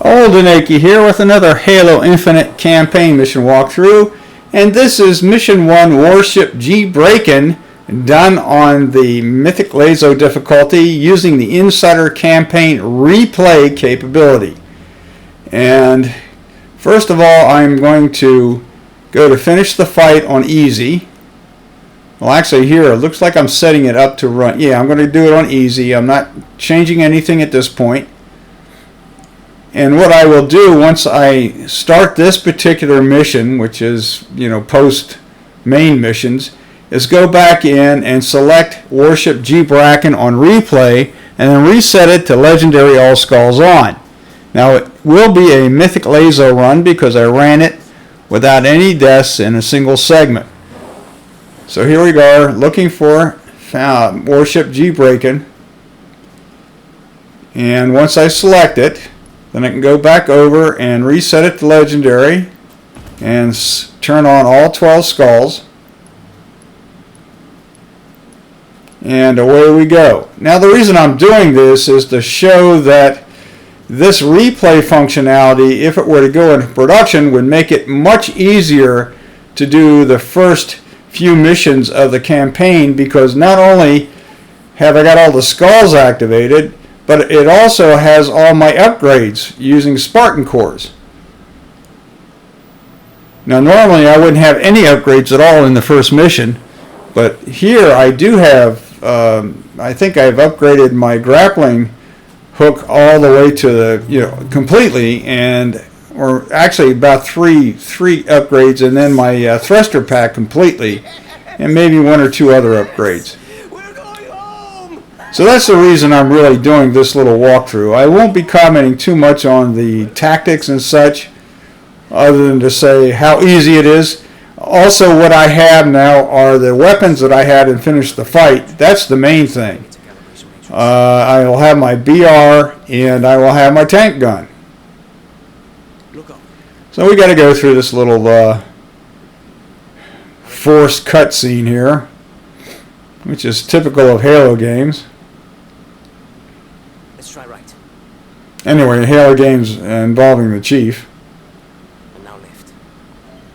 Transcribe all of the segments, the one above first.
Old and Achy here with another Halo Infinite campaign mission walkthrough, and this is Mission 1 Warship GBraaken, done on the Mythic LASO difficulty using the Insider Campaign replay capability. And first of all, I'm going to go to finish the fight on easy. Well, actually here, it looks like I'm setting it up to run. Yeah, I'm going to do it on easy. I'm not changing anything at this point. And what I will do once I start this particular mission, which is, post main missions, is go back in and select Warship GBraaken on replay and then reset it to legendary all skulls on. Now it will be a Mythic LASO run because I ran it without any deaths in a single segment. So here we are looking for Warship GBraaken, and once I select it, then I can go back over and reset it to legendary and turn on all 12 skulls. And away we go. Now the reason I'm doing this is to show that this replay functionality, if it were to go into production, would make it much easier to do the first few missions of the campaign, because not only have I got all the skulls activated, but it also has all my upgrades using Spartan cores. Now normally I wouldn't have any upgrades at all in the first mission, but here I do have, I think I've upgraded my grappling hook all the way to the, completely, or actually about three upgrades, and then my thruster pack completely, and maybe one or two other upgrades. So that's the reason I'm really doing this little walkthrough. I won't be commenting too much on the tactics and such, other than to say how easy it is. Also, what I have now are the weapons that I had and finished the fight. That's the main thing. I will have my BR and I will have my tank gun. So we got to go through this little forced cutscene here, which is typical of Halo games. Let's try right. Anyway, Halo games involving the Chief. And now lift.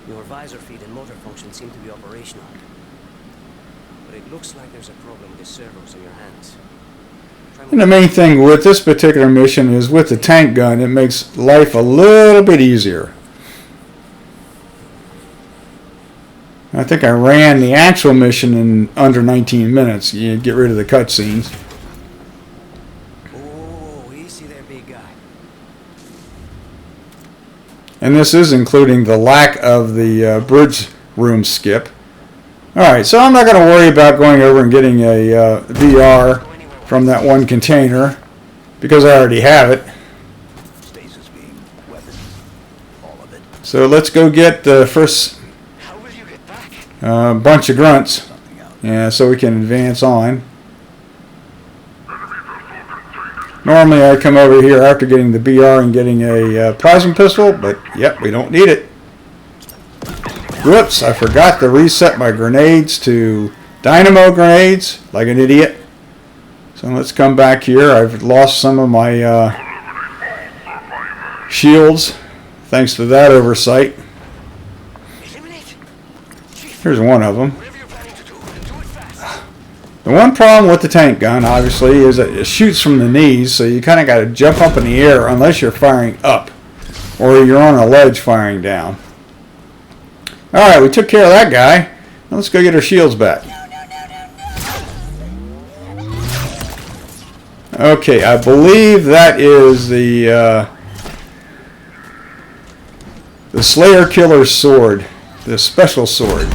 Your visor feed and motor function seem to be operational. But it looks like there's a problem with the servos in your hands. And the main thing with this particular mission is with the tank gun, it makes life a little bit easier. I think I ran the actual mission in under 19 minutes. You get rid of the cutscenes. Oh, easy there, big guy. And this is including the lack of the bridge room skip. Alright, so I'm not going to worry about going over and getting a VR from that one container, because I already have it. So let's go get the first bunch of grunts, so we can advance on. Normally I come over here after getting the BR and getting a plasma pistol, but yep, we don't need it. Whoops, I forgot to reset my grenades to dynamo grenades, like an idiot. So let's come back here. I've lost some of my shields, thanks to that oversight. Here's one of them. The one problem with the tank gun, obviously, is that it shoots from the knees, so you kind of got to jump up in the air unless you're firing up, or you're on a ledge firing down. Alright, we took care of that guy. Now let's go get our shields back. Okay, I believe that is the Slayer Killer's sword, the special sword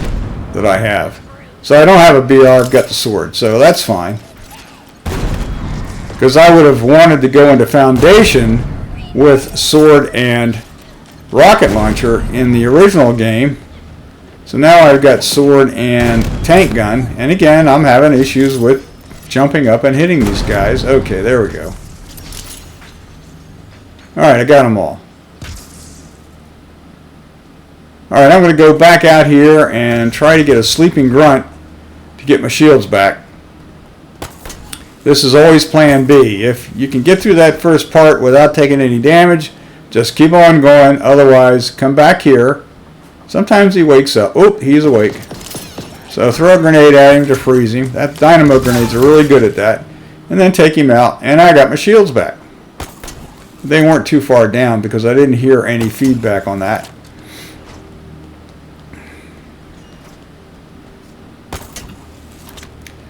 that I have. So I don't have a BR, I've got the sword, so that's fine. Because I would have wanted to go into Foundation with sword and rocket launcher in the original game. So now I've got sword and tank gun, and again I'm having issues with jumping up and hitting these guys. Okay, there we go. Alright, I got them all. Alright, I'm going to go back out here and try to get a sleeping grunt to get my shields back. This is always plan B. If you can get through that first part without taking any damage, Just keep on going, otherwise come back here. Sometimes he wakes up. Oh, he's awake. So throw a grenade at him to freeze him. That dynamo grenades are really good at that. And then take him out, and I got my shields back. They weren't too far down because I didn't hear any feedback on that.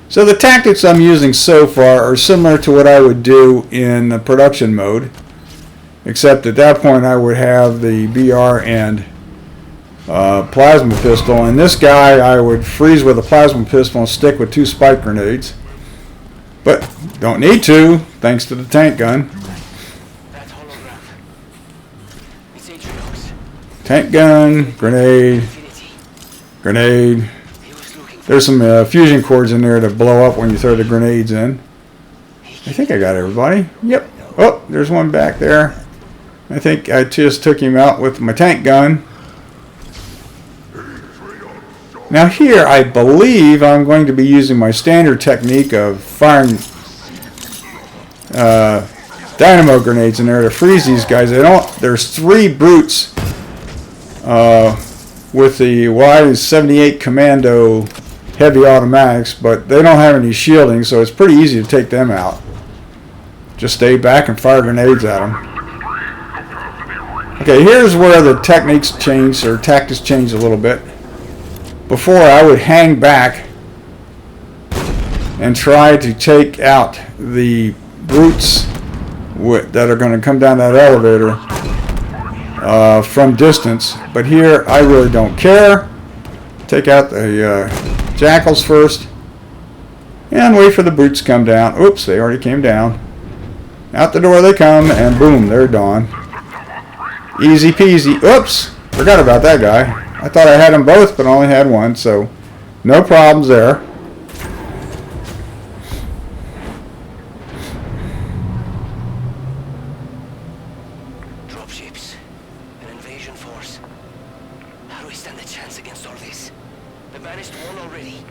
So the tactics I'm using so far are similar to what I would do in the production mode, except at that point I would have the BR and plasma pistol, and this guy I would freeze with a plasma pistol and stick with 2 spike grenades, but don't need to thanks to the tank gun. Tank gun, grenade, grenade. There's some fusion cords in there to blow up when you throw the grenades in. I think I got everybody. Yep. Oh, there's one back there. I think I just took him out with my tank gun. Now here, I believe I'm going to be using my standard technique of firing dynamo grenades in there to freeze these guys. There's 3 brutes with the Y78 Commando heavy automatics, but they don't have any shielding, so it's pretty easy to take them out. Just stay back and fire grenades at them. Okay, here's where the techniques change, or tactics change a little bit. Before, I would hang back and try to take out the brutes that are going to come down that elevator from distance. But here, I really don't care. Take out the jackals first and wait for the brutes to come down. Oops, they already came down. Out the door they come, and boom, they're gone. Easy peasy. Oops, forgot about that guy. I thought I had them both, but only had one, so no problems there. Dropships, an invasion force. How do we stand a chance against all this? The banished one already.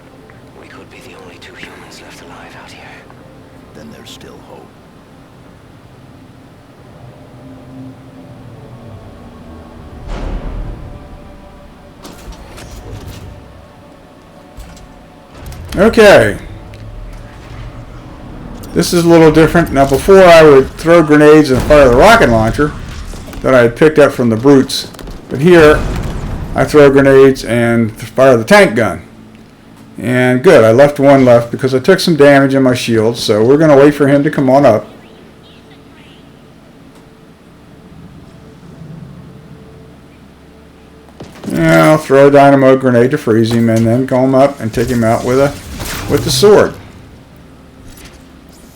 We could be the only 2 humans left alive out here. Then there's still hope. Okay. This is a little different. Now before I would throw grenades and fire the rocket launcher that I had picked up from the brutes. But here I throw grenades and fire the tank gun. And good, I left one left because I took some damage in my shield, so we're going to wait for him to come on up. And I'll throw a dynamo grenade to freeze him, and then come up and take him out with the sword.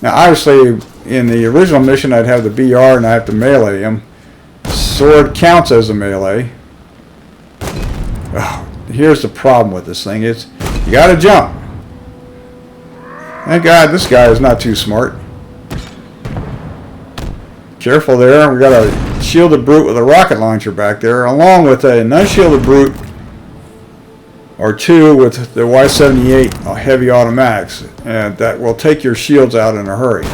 Now obviously in the original mission I'd have the BR and I have to melee him. Sword counts as a melee. Oh, here's the problem with this thing. It's you gotta jump. Thank God this guy is not too smart. Careful there. We got a shielded brute with a rocket launcher back there, along with an unshielded brute or 2 with the Y78 heavy automatics, and that will take your shields out in a hurry.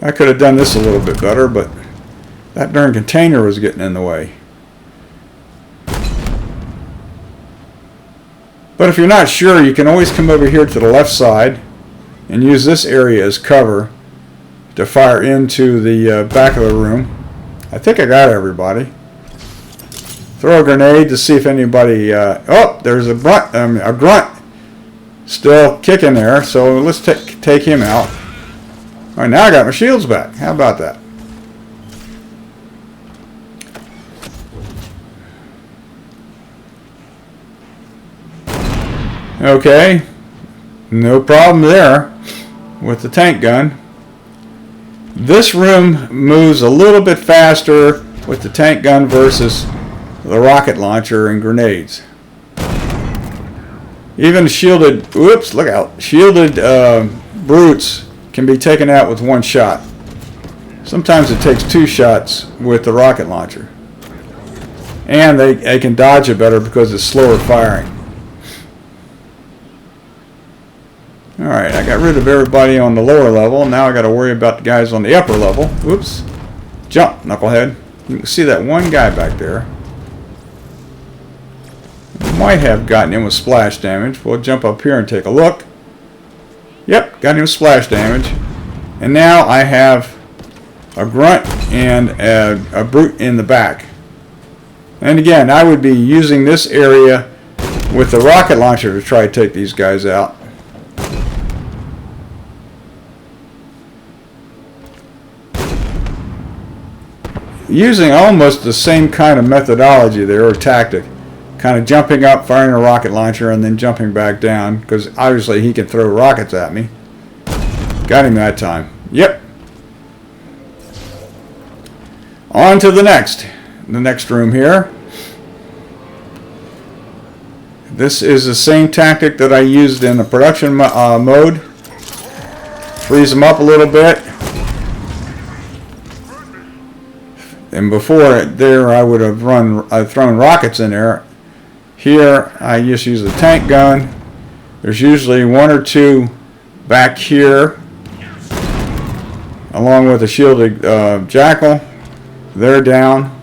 I could have done this a little bit better, but that darn container was getting in the way. But if you're not sure, you can always come over here to the left side and use this area as cover to fire into the back of the room. I think I got everybody. Throw a grenade to see if anybody... oh, there's a grunt still kicking there, so let's take him out. All right, now I got my shields back. How about that? Okay, no problem there with the tank gun. This room moves a little bit faster with the tank gun versus the rocket launcher and grenades. Even shielded, whoops, look out, shielded brutes can be taken out with 1 shot. Sometimes it takes 2 shots with the rocket launcher. And they can dodge it better because it's slower firing. Alright, I I got rid of everybody on the lower level. Now I got to worry about the guys on the upper level. Whoops. Jump, knucklehead. You can see that one guy back there. Might have gotten him with splash damage. We'll jump up here and take a look. Yep, got him with splash damage. And now I have a grunt and a brute in the back. And again, I would be using this area with the rocket launcher to try to take these guys out. Using almost the same kind of methodology there, or tactic. Kind of jumping up, firing a rocket launcher, and then jumping back down, because obviously he can throw rockets at me. Got him that time. Yep. On to the next room here. This is the same tactic that I used in the production mode. Freeze them up a little bit. And before there, I would have thrown rockets in there. Here, I just use the tank gun. There's usually one or two back here, along with a shielded jackal. They're down.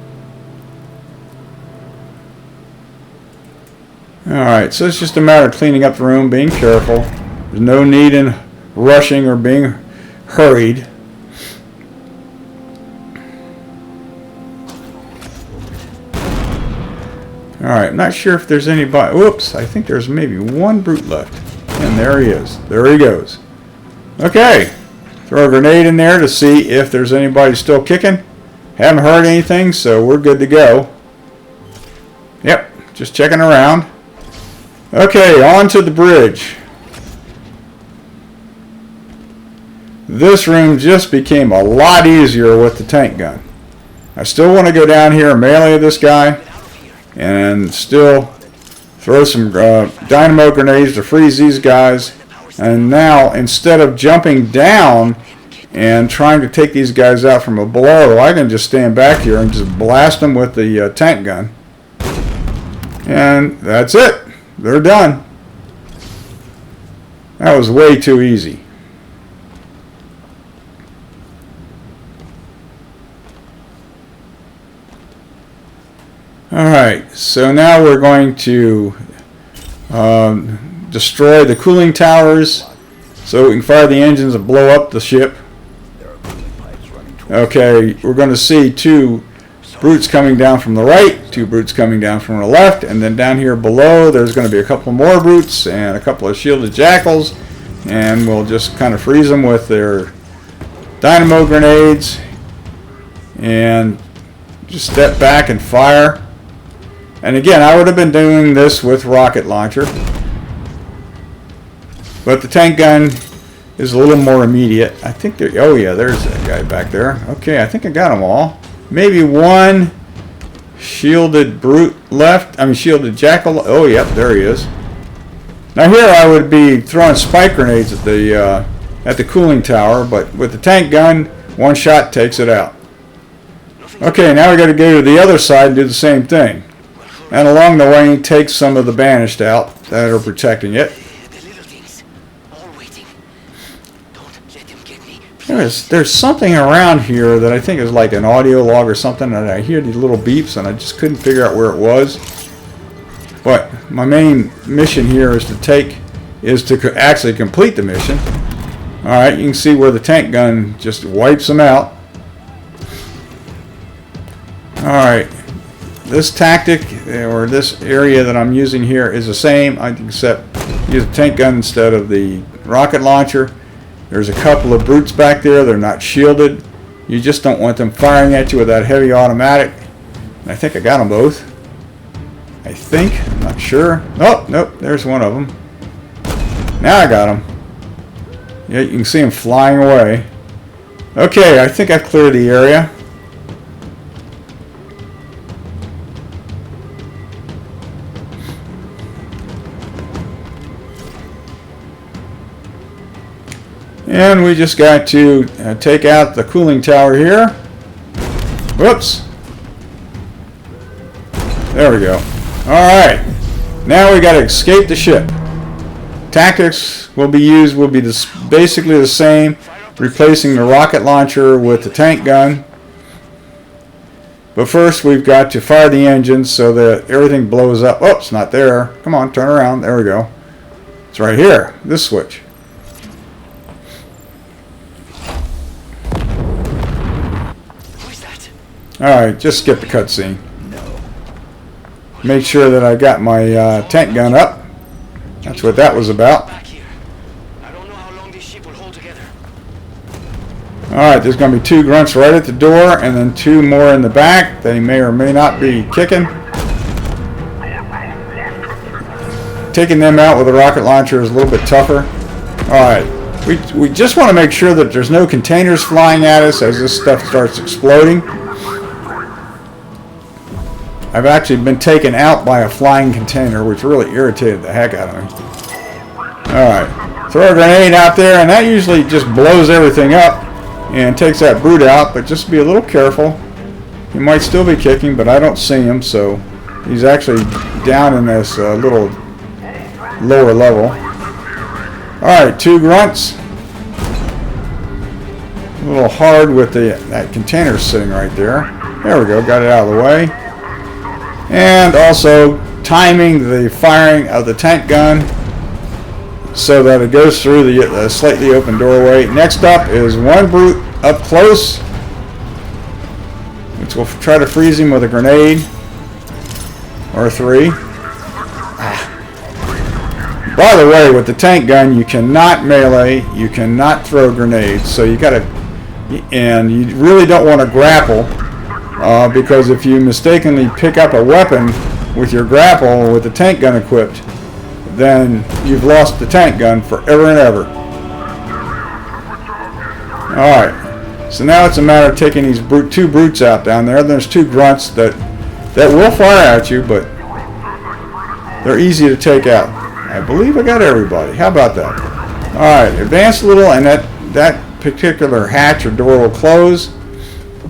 Alright, so it's just a matter of cleaning up the room, being careful. There's no need in rushing or being hurried. Alright, I'm not sure if there's anybody. Whoops, I think there's maybe one brute left. And there he is. There he goes. Okay. Throw a grenade in there to see if there's anybody still kicking. Haven't heard anything, so we're good to go. Yep, just checking around. Okay, on to the bridge. This room just became a lot easier with the tank gun. I still want to go down here and melee this guy. And still throw some dynamo grenades to freeze these guys. And now, instead of jumping down and trying to take these guys out from below, I can just stand back here and just blast them with the tank gun. And that's it. They're done. That was way too easy. Alright, so now we're going to destroy the cooling towers so we can fire the engines and blow up the ship. Okay, we're going to see two brutes coming down from the right, two brutes coming down from the left, and then down here below there's going to be a couple more brutes and a couple of shielded jackals, and we'll just kind of freeze them with their dynamo grenades and just step back and fire. And again, I would have been doing this with rocket launcher, but the tank gun is a little more immediate. I think there, oh yeah, there's that guy back there. Okay, I think I got them all. Maybe one shielded brute left. I mean shielded jackal. Oh yep, there he is. Now here I would be throwing spike grenades at the cooling tower, but with the tank gun, one shot takes it out. Okay, now we got to go to the other side and do the same thing. And along the way, take some of the banished out that are protecting it. There's something around here that I think is like an audio log or something, and I hear these little beeps, and I just couldn't figure out where it was. But my main mission here is to actually complete the mission. All right, you can see where the tank gun just wipes them out. All right. This tactic, or this area that I'm using here, is the same, except use a tank gun instead of the rocket launcher. There's a couple of brutes back there. They're not shielded. You just don't want them firing at you with that heavy automatic. I think I got them both. I think. I'm not sure. Oh, nope. There's one of them. Now I got them. Yeah, you can see them flying away. Okay, I think I've cleared the area. And we just got to take out the cooling tower here. Whoops. There we go. Alright. Now we got to escape the ship. Tactics will be basically the same, replacing the rocket launcher with the tank gun. But first we've got to fire the engines so that everything blows up. Oh, it's not there. Come on, turn around. There we go. It's right here, this switch. Who is that? Alright, just skip the cutscene. Make sure that I got my tank gun up. That's what that was about. Back here. I don't know how long this ship will hold together. Alright, there's going to be 2 grunts right at the door and then 2 more in the back. They may or may not be kicking. Taking them out with a rocket launcher is a little bit tougher. Alright, we just want to make sure that there's no containers flying at us as this stuff starts exploding. I've actually been taken out by a flying container, which really irritated the heck out of me. Alright, throw a grenade out there, and that usually just blows everything up and takes that brute out, but just be a little careful. He might still be kicking, but I don't see him, so he's actually down in this little lower level. Alright, 2 grunts. A little hard with that container sitting right there. There we go, got it out of the way. And also timing the firing of the tank gun so that it goes through the slightly open doorway. Next up is 1 brute up close, which we'll try to freeze him with a grenade, or 3. By the way, with the tank gun, you cannot melee, you cannot throw grenades, so you gotta, and you really don't want to grapple. Because if you mistakenly pick up a weapon with your grapple with the tank gun equipped, then you've lost the tank gun forever and ever. Alright, so now it's a matter of taking these 2 brutes out down there. There's 2 grunts that will fire at you, but they're easy to take out. I believe I got everybody. How about that? Alright, advance a little and that particular hatch or door will close.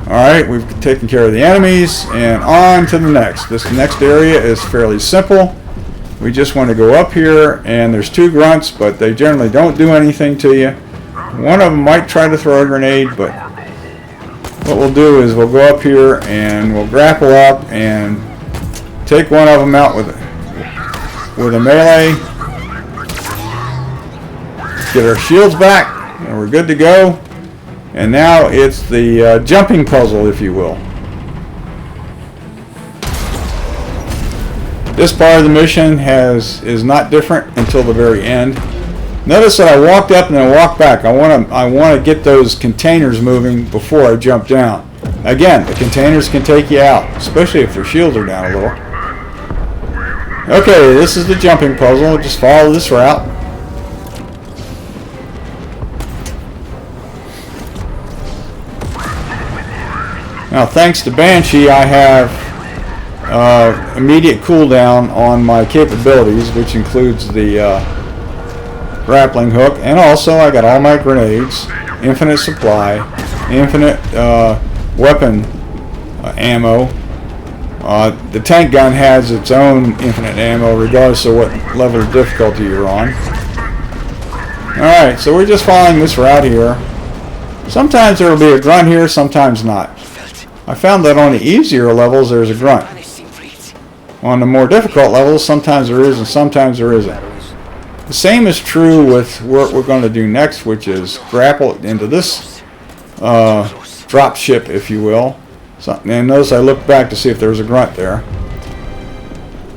Alright, we've taken care of the enemies, and on to the next. This next area is fairly simple. We just want to go up here, and there's 2 grunts, but they generally don't do anything to you. One of them might try to throw a grenade, but what we'll do is we'll go up here, and we'll grapple up, and take one of them out with a melee. Get our shields back, and we're good to go. And now it's the jumping puzzle, if you will. This part of the mission is not different until the very end. Notice that I walked up and then walked back. I want to get those containers moving before I jump down. Again, the containers can take you out, especially if their shields are down a little. Okay, this is the jumping puzzle. Just follow this route. Now, thanks to Banshee, I have immediate cooldown on my capabilities, which includes the grappling hook, and also I got all my grenades, infinite supply, infinite weapon ammo. The tank gun has its own infinite ammo, regardless of what level of difficulty you're on. Alright, so we're just following this route here. Sometimes there will be a grunt here, sometimes not. I found that on the easier levels there's a grunt. On the more difficult levels sometimes there is and sometimes there isn't. The same is true with what we're going to do next, which is grapple into this drop ship, if you will. So, and notice I looked back to see if there was a grunt there.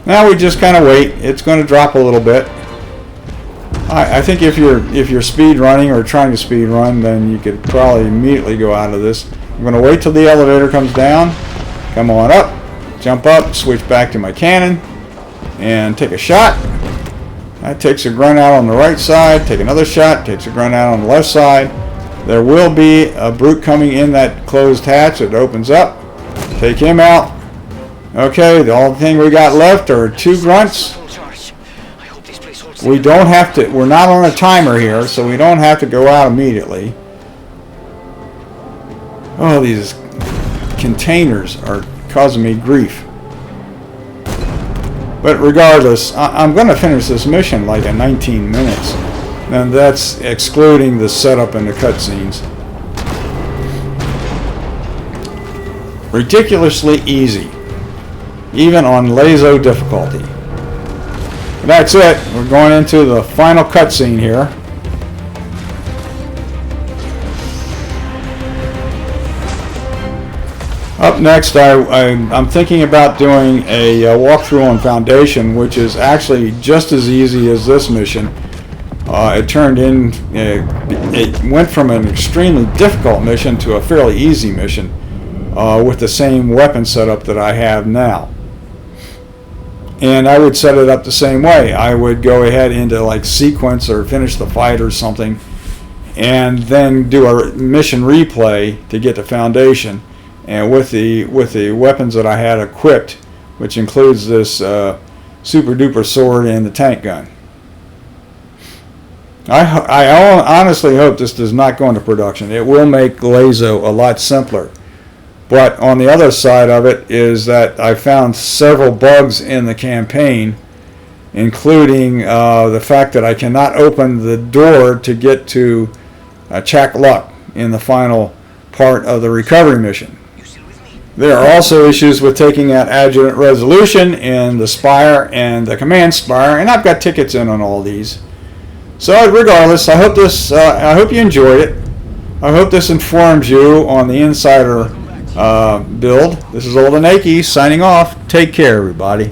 Now we just kind of wait. It's going to drop a little bit. I think if you're speed running or trying to speed run, then you could probably immediately go out of this. I'm going to wait till the elevator comes down, come on up, jump up, switch back to my cannon, and take a shot. That takes a grunt out on the right side, take another shot, takes a grunt out on the left side. There will be a brute coming in that closed hatch that opens up. Take him out. Okay, the only thing we got left are 2 grunts. We don't have to, we're not on a timer here, so we don't have to go out immediately. Oh, these containers are causing me grief. But regardless, I'm going to finish this mission like in 19 minutes. And that's excluding the setup and the cutscenes. Ridiculously easy, even on LASO difficulty. That's it. We're going into the final cutscene here. Up next, I'm thinking about doing a walkthrough on Foundation, which is actually just as easy as this mission. It went from an extremely difficult mission to a fairly easy mission with the same weapon setup that I have now. And I would set it up the same way. I would go ahead into like sequence or finish the fight or something, and then do a mission replay to get to Foundation. And with the weapons that I had equipped, which includes this super duper sword and the tank gun. I honestly hope this does not go into production. It will make LASO a lot simpler. But on the other side of it is that I found several bugs in the campaign, including the fact that I cannot open the door to get to Chak Luck in the final part of the recovery mission. There are also issues with taking out adjutant resolution in the Spire and the Command Spire, and I've got tickets in on all these. So regardless, I hope you enjoyed it. I hope this informs you on the Insider build. This is Old and Akey signing off. Take care, everybody.